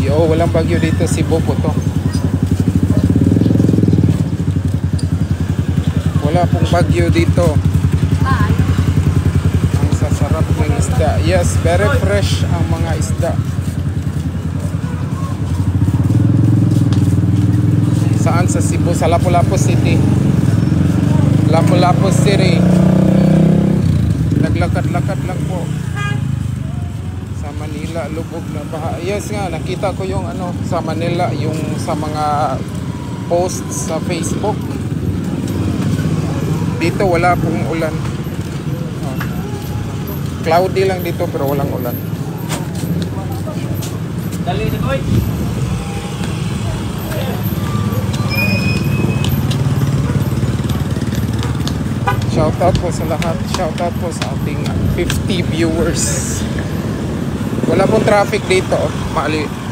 bagyo. Walang bagyo dito, Cebu po to. Wala pong bagyo dito. Ang sasarap ng isda. Yes, very fresh ang mga isda. Saan sa Cebu? Sa Lapu-Lapu City. Lapu-Lapu City. Naglakad-lakad lang po. Sa Manila, lubog na baha. Yes nga, nakita ko yung ano sa Manila, yung sa mga posts sa Facebook. Dito wala pong ulan. Cloudy lang dito pero walang ulan. Dali na koy. Shoutout po sa lahat. Shoutout po sa ating 50 viewers. Wala pong traffic dito. Mali.